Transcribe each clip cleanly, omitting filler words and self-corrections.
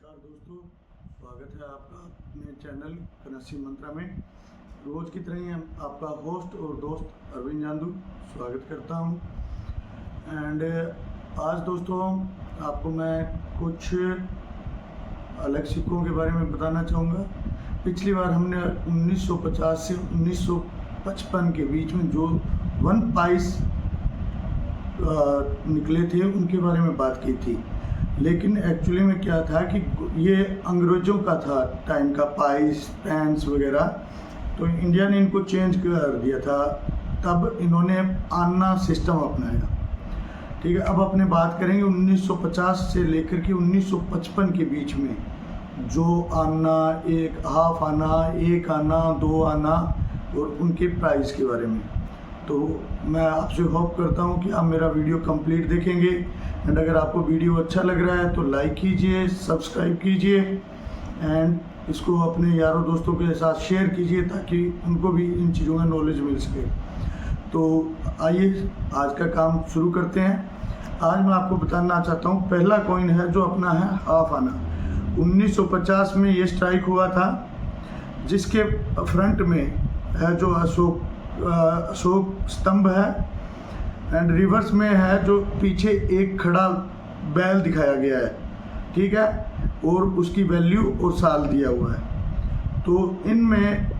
नमस्कार दोस्तों, स्वागत है आपका अपने चैनल कनस्सी मंत्रा में। रोज़ की तरह ही हम आपका होस्ट और दोस्त अरविंद जांदू स्वागत करता हूं। एंड आज दोस्तों आपको मैं कुछ अलग सिक्कों के बारे में बताना चाहूँगा। पिछली बार हमने 1950 से 1955 के बीच में जो 1 पाइस निकले थे उनके बारे में बात की थी, लेकिन एक्चुअली में क्या था कि ये अंग्रेज़ों का था टाइम का, पाइस पेंस वगैरह। तो इंडिया ने इनको चेंज कर दिया था, तब इन्होंने आना सिस्टम अपनाया। ठीक है, अब अपने बात करेंगे 1950 से लेकर के 1955 के बीच में जो आना, एक हाफ आना, एक आना, 2 आना और उनके प्राइस के बारे में। तो मैं आपसे होप करता हूं कि आप मेरा वीडियो कंप्लीट देखेंगे। एंड अगर आपको वीडियो अच्छा लग रहा है तो लाइक कीजिए, सब्सक्राइब कीजिए एंड इसको अपने यारों दोस्तों के साथ शेयर कीजिए ताकि उनको भी इन चीज़ों का नॉलेज मिल सके। तो आइए आज का काम शुरू करते हैं। आज मैं आपको बताना चाहता हूँ, पहला कॉइन है जो अपना है हाफ आना। 1950 में ये स्ट्राइक हुआ था, जिसके फ्रंट में है जो अशोक स्तंभ है एंड रिवर्स में है जो पीछे एक खड़ा बैल दिखाया गया है। ठीक है, और उसकी वैल्यू और साल दिया हुआ है। तो इनमें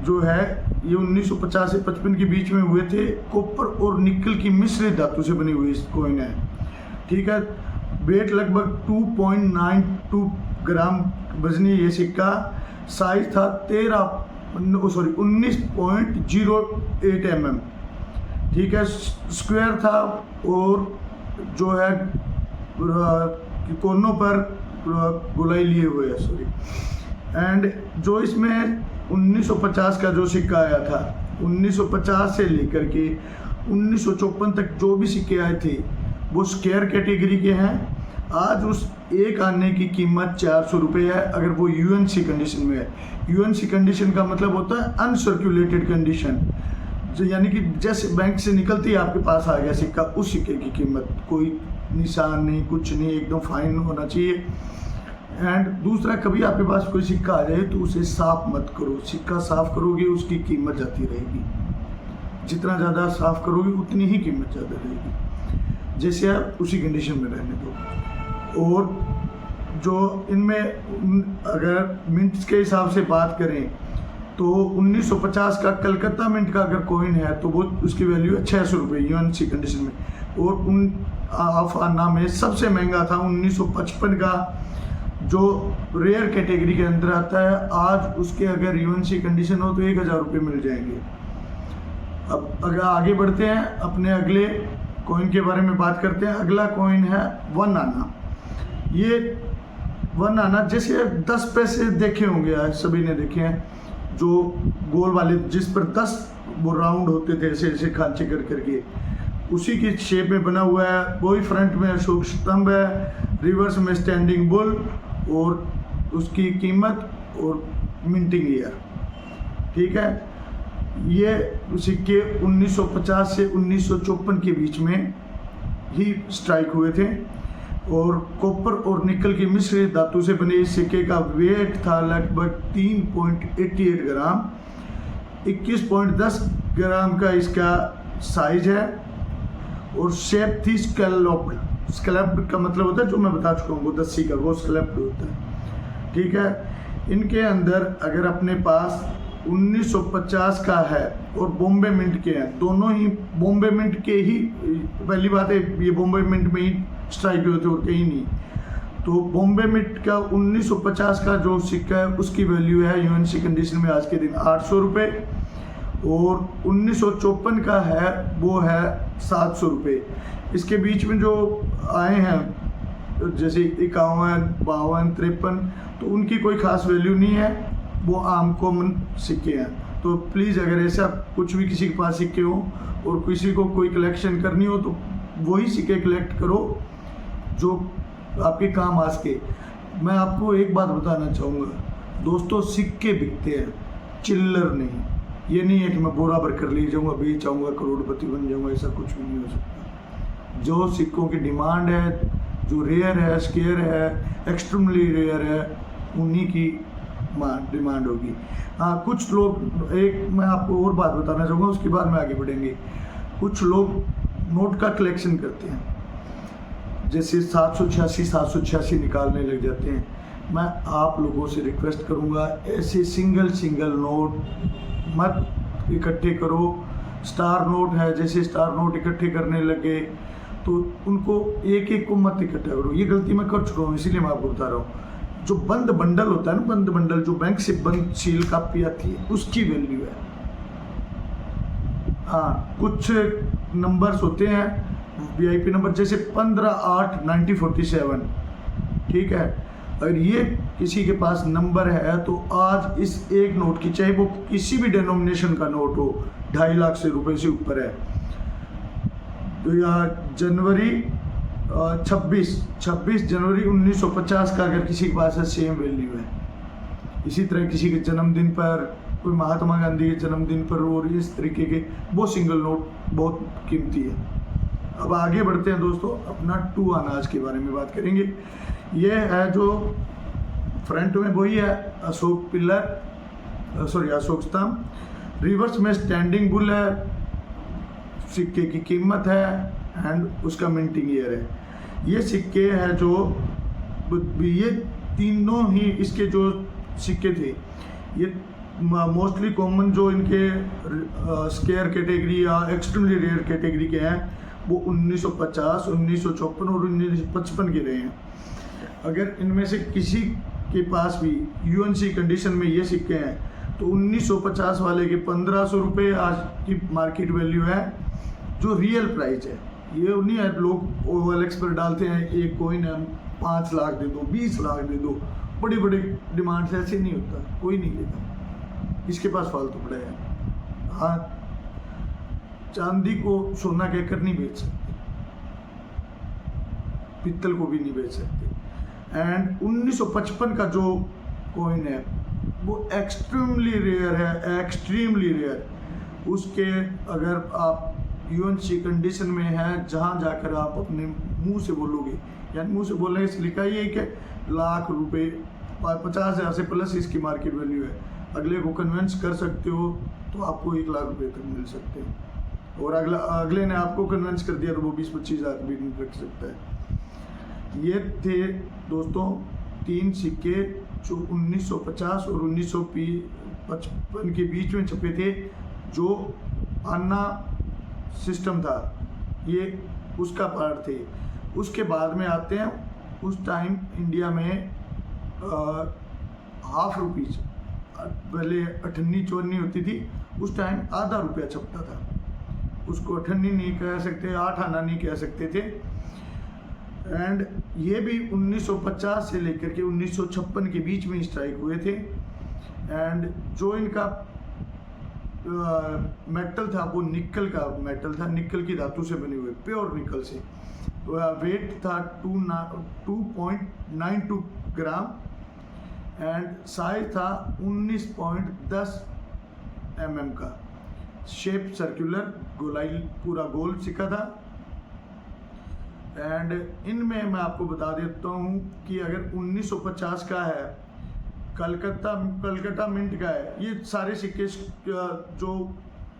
जो है ये 1950 से 55 के बीच में हुए थे। कॉपर और निकल की मिश्रित धातु से बनी हुई कॉइन है। ठीक है, वेट लगभग 2.92 ग्राम वजनी ये सिक्का। साइज था 19.08 mm। ठीक है, स्क्वायर था और जो है कोनों पर गोलाई लिए हुए है, सॉरी। एंड जो इसमें 1950 का जो सिक्का आया था, 1950 से लेकर के 1954 तक जो भी सिक्के आए थे वो स्क्वायर कैटेगरी के हैं। आज उस एक आने की कीमत 400 रुपये है, अगर वो यूएनसी कंडीशन में है। यूएनसी कंडीशन का मतलब होता है अनसर्कुलेटेड कंडीशन, जो यानी कि जैसे बैंक से निकलती है आपके पास आ गया सिक्का, उस सिक्के की कीमत, कोई निशान नहीं, कुछ नहीं, एकदम फाइन होना चाहिए। एंड दूसरा, कभी आपके पास कोई सिक्का आ जाए तो उसे साफ मत करो। सिक्का साफ करोगे उसकी कीमत जाती रहेगी, जितना ज़्यादा साफ करोगे उतनी ही कीमत ज़्यादा रहेगी। जैसे आप उसी कंडीशन में रहने दो। और जो इनमें अगर मिंट्स के हिसाब से बात करें तो 1950 का कलकत्ता मिंट का अगर कॉइन है तो वो उसकी वैल्यू है 600 रुपये यूएनसी कंडीशन में। और उन हाफ आना में सबसे महंगा था 1955 का, जो रेयर कैटेगरी के अंदर आता है। आज उसके अगर यूएनसी कंडीशन हो तो 1000 रुपये मिल जाएंगे। अब अगर आगे बढ़ते हैं, अपने अगले कॉइन के बारे में बात करते हैं। अगला कॉइन है 1 आना। ये 1 आना जैसे 10 पैसे देखे होंगे, आज सभी ने देखे हैं, जो गोल वाले जिस पर 10 वो राउंड होते थे ऐसे ऐसे खांचे कर करके, उसी की शेप में बना हुआ है। वही फ्रंट में अशोक स्तंभ है, रिवर्स में स्टैंडिंग बुल और उसकी कीमत और मिंटिंग ईयर। ठीक है, ये सिक्के 1950 से 1954 के बीच में ही स्ट्राइक हुए थे और कॉपर और निकल की मिश्रित धातु से बने इस सिक्के का वेट था लगभग 3.88 ग्राम। 21.10 ग्राम का इसका साइज है और शेप थी स्कैल्प्ड। स्कैल्प्ड का मतलब होता है, जो मैं बता चुका हूँ, वो दस्सी का, वो स्कैल्प्ड होता है। ठीक है, इनके अंदर अगर अपने पास 1950 का है और बॉम्बे मिंट के हैं, दोनों ही बॉम्बे मिंट के ही, पहली बात है ये बॉम्बे मिंट में ही स्ट्राइक हुए थे और कहीं नहीं। तो बॉम्बे मिंट का 1950 का जो सिक्का है उसकी वैल्यू है यूएनसी कंडीशन में आज के दिन 800 रुपये और 1954 का है वो है 700 रुपये। इसके बीच में जो आए हैं जैसे 51, 52, 53, तो उनकी कोई खास वैल्यू नहीं है, वो आम कॉमन सिक्के हैं। तो प्लीज़ अगर ऐसा कुछ भी किसी के पास सिक्के हो और किसी को कोई कलेक्शन करनी हो तो वही सिक्के कलेक्ट करो जो आपके काम आ सके। मैं आपको एक बात बताना चाहूँगा दोस्तों, सिक्के बिकते हैं, चिल्लर नहीं। ये नहीं है कि मैं बोरा भर कर ले जाऊँगा, बेच आऊँगा, करोड़पति बन जाऊँगा, ऐसा कुछ भी नहीं हो सकता। जो सिक्कों की डिमांड है जो रेयर है, स्केयर है, एक्सट्रीमली रेयर है, उन्हीं की डिमांड होगी। हाँ, कुछ लोग, एक मैं आपको और बात बताना चाहूँगा, उसके बाद में आगे बढ़ेंगे। कुछ लोग नोट का कलेक्शन करते हैं, जैसे 786 निकालने लग जाते हैं। मैं आप लोगों से रिक्वेस्ट करूंगा, ऐसे सिंगल नोट मत इकट्ठे करो। स्टार नोट है, जैसे स्टार नोट इकट्ठे करने लगे तो उनको एक को मत इकट्ठा करो। ये गलती मैं कर चुका हूँ, इसीलिए मैं आपको बता रहा हूँ। जो बंद बंडल होता है ना, बंद बंडल जो बैंक से बंद सील कापी आती है, उसकी वैल्यू है। हाँ, कुछ नंबर्स होते हैं VIP नंबर, जैसे 15/8/1947, ठीक है। अगर ये किसी के पास नंबर है तो आज इस एक नोट की, चाहे वो किसी भी डेनोमिनेशन का नोट हो, 2.5 लाख से रुपए से ऊपर है, तो यह जनवरी 26 जनवरी 1950 का अगर किसी के पास है, सेम वैल्यू है। इसी तरह किसी के जन्मदिन पर, कोई महात्मा गांधी के जन्मदिन पर, और इस तरीके के वो सिंगल नोट बहुत कीमती है। अब आगे बढ़ते हैं दोस्तों, अपना 2 अनाज के बारे में बात करेंगे। ये है जो फ्रंट में वही है अशोक पिलर, सॉरी अशोक स्तंभ, रिवर्स में स्टैंडिंग बुल है, सिक्के की कीमत है एंड उसका मिंटिंग ईयर है। ये सिक्के हैं जो, ये तीनों ही इसके जो सिक्के थे, ये मोस्टली कॉमन जो इनके स्केयर कैटेगरी या एक्सट्रीमली रेयर कैटेगरी के हैं, वो 1950, 1954 और 1955 के रहे हैं। अगर इनमें से किसी के पास भी UNC कंडीशन में ये सिक्के हैं तो 1950 वाले के 1500 रुपये आज की मार्केट वैल्यू है, जो रियल प्राइस है। ये नहीं है लोग OLX पर डालते हैं एक कॉइन है 5 लाख दे दो, 20 लाख दे दो, बड़ी बड़ी डिमांड से, ऐसे नहीं होता, कोई नहीं लेता, इसके पास फालतू पड़ा है। हाँ, चांदी को सोना कहकर नहीं बेच सकते, पित्तल को भी नहीं बेच सकते। एंड 1955 का जो कॉइन है वो एक्सट्रीमली रेयर है, एक्सट्रीमली रेयर। उसके अगर आप UNC कंडीशन में है, जहाँ जाकर आप अपने मुंह से बोलोगे, यानी मुंह से बोलने से लिखा ही है कि लाख रुपए, 50,000 से प्लस इसकी मार्केट वैल्यू है। अगले को कन्विंस कर सकते हो तो आपको 1 लाख रुपए तक मिल सकते हैं, और अगले ने आपको कन्विंस कर दिया तो वो 20-25 हज़ार भी रख सकता है। ये थे दोस्तों 3 सिक्के जो 1950 और 1955 के बीच में छपे थे, जो अन्ना सिस्टम था, ये उसका पार्ट थे। उसके बाद में आते हैं, उस टाइम इंडिया में हाफ रुपीज, पहले 58-54 होती थी, उस टाइम आधा रुपया छपता था। उसको 58 नहीं कह सकते, 8 आना नहीं कह सकते थे। एंड ये भी 1950 से लेकर के 1956 के बीच में स्ट्राइक हुए थे। एंड जो इनका मेटल था वो निकल का मेटल था, निकल की धातु से बने हुए, प्योर निकल से। तो वेट था 2.92 ग्राम एंड साइज था 19.10 mm का। शेप सर्कुलर, गोलाई, पूरा गोल सिक्का था। एंड इनमें मैं आपको बता देता हूँ कि अगर 1950 का है, कलकत्ता मिंट का है, ये सारे सिक्के जो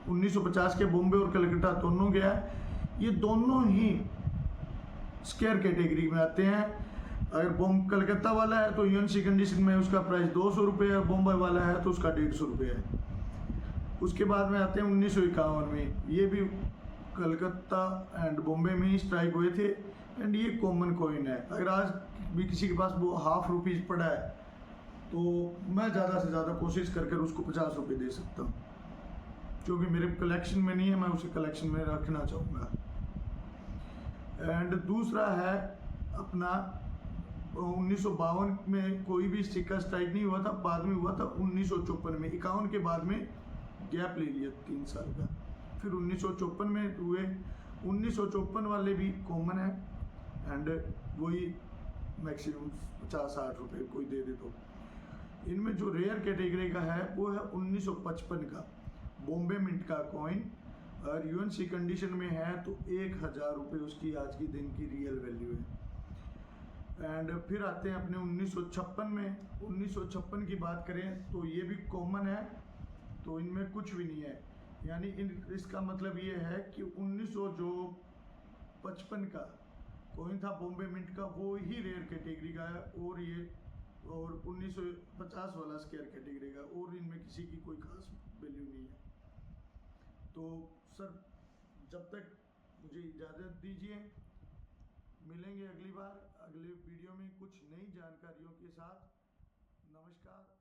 1950 के बॉम्बे और कलकत्ता दोनों गया है, ये दोनों ही स्केयर कैटेगरी में आते हैं। अगर कलकत्ता वाला है तो UNC कंडीशन में उसका प्राइस 200 रुपये है, बॉम्बे वाला है तो उसका 150 रुपये है। उसके बाद में आते हैं 1951 में, ये भी कलकत्ता एंड बॉम्बे में ही स्ट्राइक हुए थे। एंड ये कॉमन कॉइन है, अगर आज भी किसी के पास वो हाफ रुपीज़ पड़ा है तो मैं ज़्यादा से ज़्यादा कोशिश कर उसको 50 रुपये दे सकता हूँ, क्योंकि मेरे कलेक्शन में नहीं है, मैं उसे कलेक्शन में रखना चाहूँगा। एंड दूसरा है अपना 1952 में कोई भी सिक्का स्ट्राइक नहीं हुआ था, बाद में हुआ था 1954 में। 51 के बाद में गैप ले लिया 3 साल का, फिर 1954 में हुए। 1954 वाले भी कॉमन है एंड वही मैक्सिमम 50-60 रुपये कोई दे दे तो। इनमें जो रेयर कैटेगरी का है वो है 1955 का बॉम्बे मिंट का कॉइन, और UNC कंडीशन में है तो 1000 रुपये उसकी आज की दिन की रियल वैल्यू है। एंड फिर आते हैं अपने 1956 में। 1956 की बात करें तो ये भी कॉमन है, तो इनमें कुछ भी नहीं है। यानी इसका मतलब ये है कि 1955 का कॉइन था बॉम्बे मिंट का, वो ही रेयर कैटेगरी का है, और 1950 वाला स्क्वायर कैटेगरी का, और इनमें किसी की कोई खास वैल्यू नहीं है। तो सर जब तक मुझे इजाज़त दीजिए, मिलेंगे अगली बार अगले वीडियो में कुछ नई जानकारियों के साथ। नमस्कार।